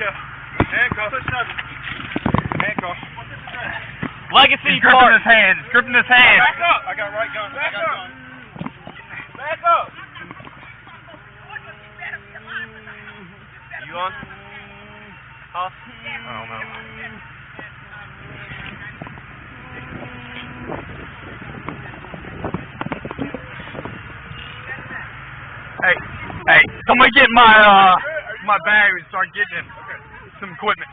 Handcuff. Handcuff. Legacy gripping his hand. Gripping his hand. Back up. I got right gun. Back up. Back up. You on? Huh? I don't know. Hey, somebody get my bag and start getting some equipment.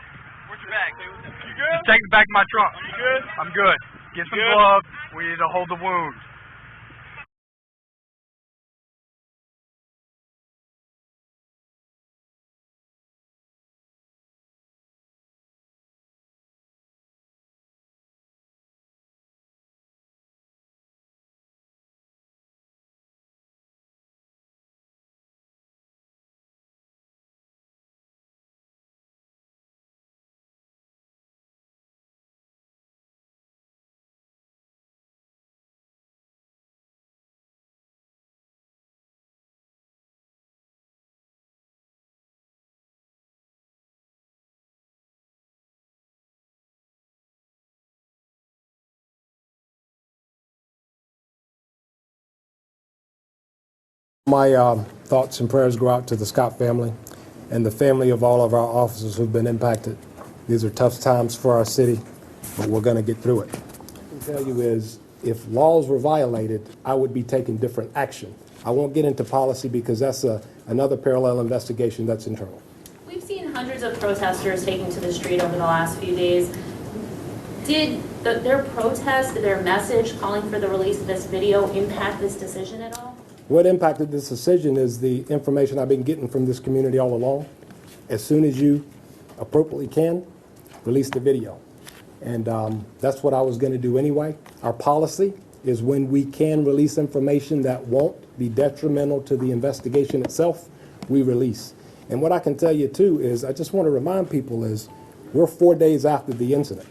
Where's your bag, dude? You good? Just take it back to my trunk. You good? I'm good. Get some Good? gloves. We need to hold the wound. My thoughts and prayers go out to the Scott family and the family of all of our officers who've been impacted. These are tough times for our city, but we're going to get through it. What I can tell you is, if laws were violated, I would be taking different action. I won't get into policy because that's another parallel investigation that's internal. We've seen hundreds of protesters taking to the street over the last few days. Did their protest, their message calling for the release of this video impact this decision at all? What impacted this decision is the information I've been getting from this community all along. As soon as you appropriately can, release the video. And that's what I was going to do anyway. Our policy is when we can release information that won't be detrimental to the investigation itself, we release. And what I can tell you too is, I just want to remind people is, we're 4 days after the incident.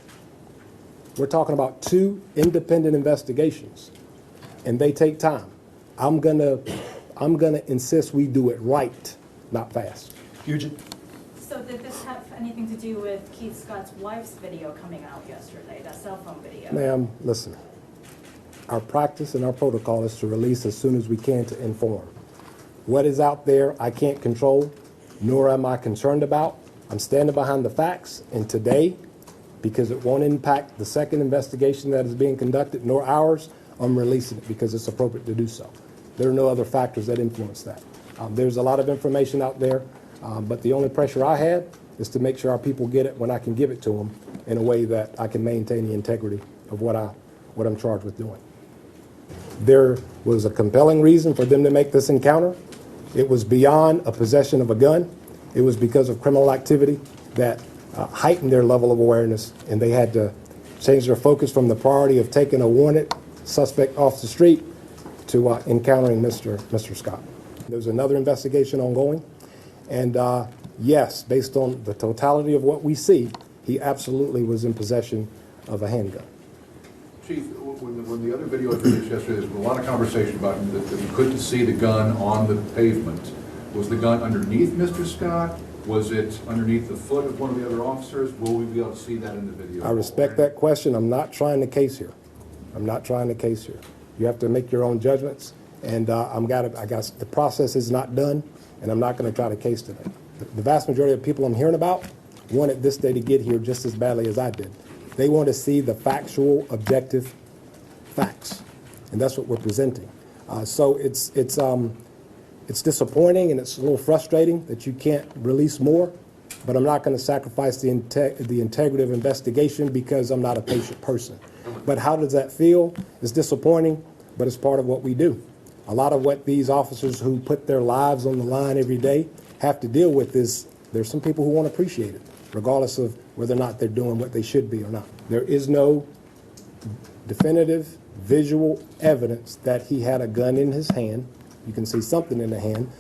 We're talking about 2 independent investigations, and they take time. I'm gonna insist we do it right, not fast. Eugene? So did this have anything to do with Keith Scott's wife's video coming out yesterday, that cell phone video? Ma'am, listen. Our practice and our protocol is to release as soon as we can to inform. What is out there, I can't control, nor am I concerned about. I'm standing behind the facts, and today, because it won't impact the second investigation that is being conducted, nor ours, I'm releasing it because it's appropriate to do so. There are no other factors that influence that. There's a lot of information out there, but the only pressure I had is to make sure our people get it when I can give it to them in a way that I can maintain the integrity of what I'm charged with doing. There was a compelling reason for them to make this encounter. It was beyond a possession of a gun. It was because of criminal activity that heightened their level of awareness, and they had to change their focus from the priority of taking a wanted suspect off the street to encountering Mr. Scott. There's another investigation ongoing, and yes, based on the totality of what we see, he absolutely was in possession of a handgun. Chief, when the other video was released yesterday, there was a lot of conversation about that you couldn't see the gun on the pavement. Was the gun underneath Mr. Scott? Was it underneath the foot of one of the other officers? Will we be able to see that in the video? I respect that question. I'm not trying to case here. I'm not trying to case here. You have to make your own judgments, and the process is not done, and I'm not going to try to case today. The vast majority of people I'm hearing about wanted this day to get here just as badly as I did. They want to see the factual, objective facts, and that's what we're presenting. So it's disappointing and it's a little frustrating that you can't release more, but I'm not going to sacrifice the integrity of investigation because I'm not a patient person. But how does that feel? It's disappointing, but it's part of what we do. A lot of what these officers who put their lives on the line every day have to deal with is there's some people who won't appreciate it, regardless of whether or not they're doing what they should be or not. There is no definitive visual evidence that he had a gun in his hand. You can see something in the hand,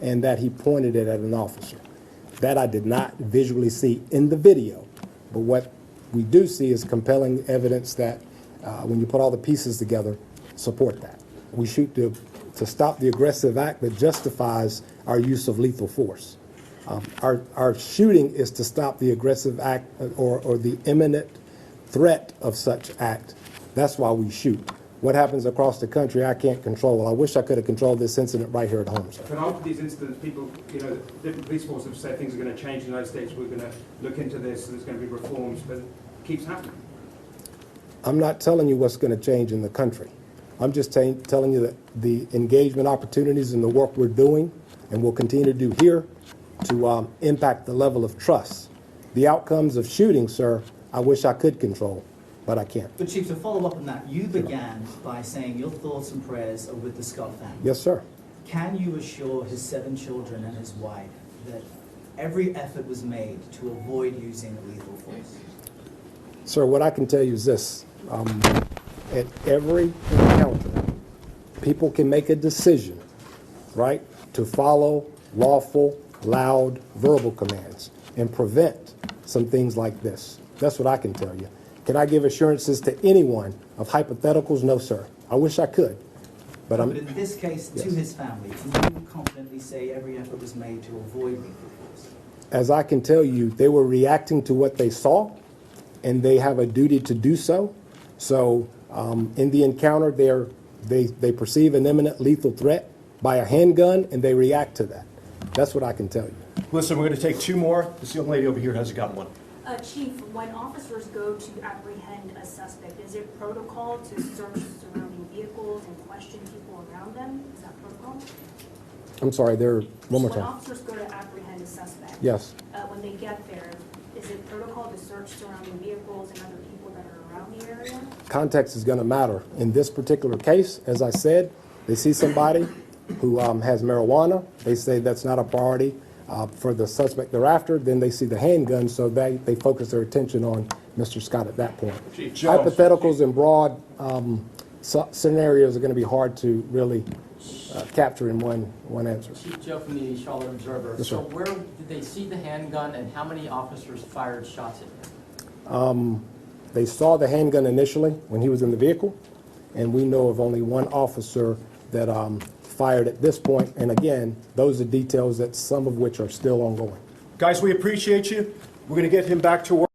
and that he pointed it at an officer. That I did not visually see in the video, but what we do see is compelling evidence that when you put all the pieces together, support that. We shoot to stop the aggressive act that justifies our use of lethal force. Our shooting is to stop the aggressive act or the imminent threat of such act. That's why we shoot. What happens across the country, I can't control. I wish I could have controlled this incident right here at home, sir. But after these incidents, people, different police forces have said things are going to change in the United States. We're going to look into this, and there's going to be reforms, but it keeps happening. I'm not telling you what's going to change in the country. I'm just telling you that the engagement opportunities and the work we're doing and will continue to do here to impact the level of trust. The outcomes of shooting, sir, I wish I could control, but I can't. But Chief, to follow up on that, you began by saying your thoughts and prayers are with the Scott family. Yes, sir. Can you assure his 7 children and his wife that every effort was made to avoid using lethal force? Sir, what I can tell you is this. At every encounter, people can make a decision, right, to follow lawful, loud, verbal commands and prevent some things like this. That's what I can tell you. Can I give assurances to anyone of hypotheticals? No, sir. I wish I could. But in this case, yes, to his family, can you confidently say every effort was made to avoid lethal force? As I can tell you, they were reacting to what they saw, and they have a duty to do so. So in the encounter, they perceive an imminent lethal threat by a handgun, and they react to that. That's what I can tell you. Listen, we're going to take 2 more. This young lady over here hasn't got one. Chief, when officers go to apprehend a suspect, is it protocol to search surrounding vehicles and question people around them? Is that protocol? I'm sorry, one more time. When officers go to apprehend a suspect, yes, when they get there, is it protocol to search surrounding vehicles and other people that are around the area? Context is going to matter. In this particular case, as I said, they see somebody who has marijuana. They say that's not a priority for the suspect they're after. Then they see the handgun, so they focus their attention on Mr. Scott at that point. Hypotheticals and broad scenarios are going to be hard to really capture in one answer. Chief Joe from the Charlotte Observer. Yes, so where did they see the handgun, and how many officers fired shots at him? They saw the handgun initially when he was in the vehicle, and we know of only one officer that fired at this point. And again, those are details that some of which are still ongoing. Guys, we appreciate you. We're going to get him back to work.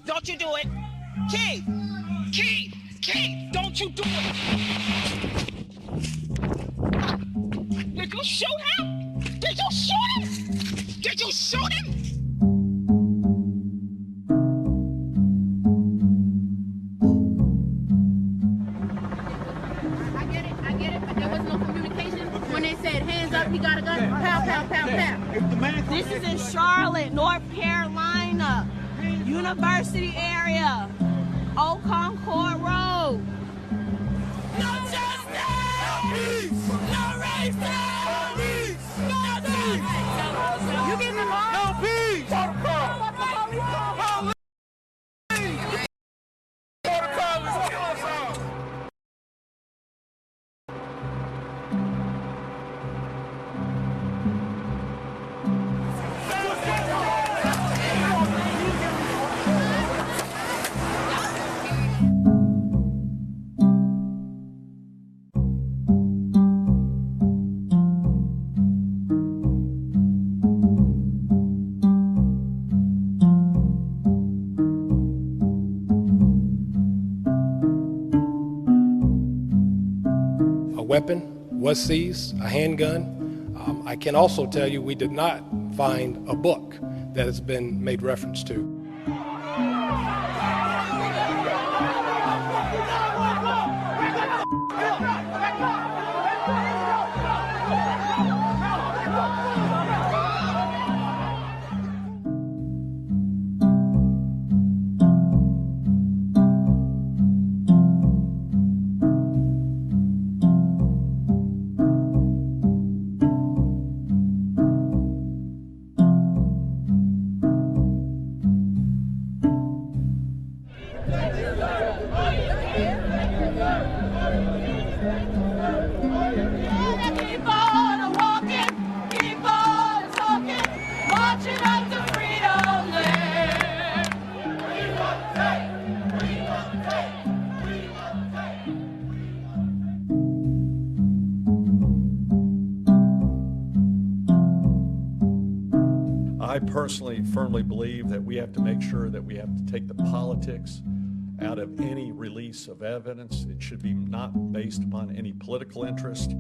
Don't you do it. Keith, don't you do it. Did you shoot him? Did you shoot him? Did you shoot him? I get it, but there was no communication. When they said hands up, he got a gun, pow, pow, pow, pow. This is in Charlotte, North Carolina. University area, Old Concord Road. No justice! No peace! No racism! No peace! You getting involved? No peace! weapon was seized, a handgun. I can also tell you we did not find a book that has been made reference to. I personally firmly believe that we have to make sure that we have to take the politics out of any release of evidence. It should be not based upon any political interest.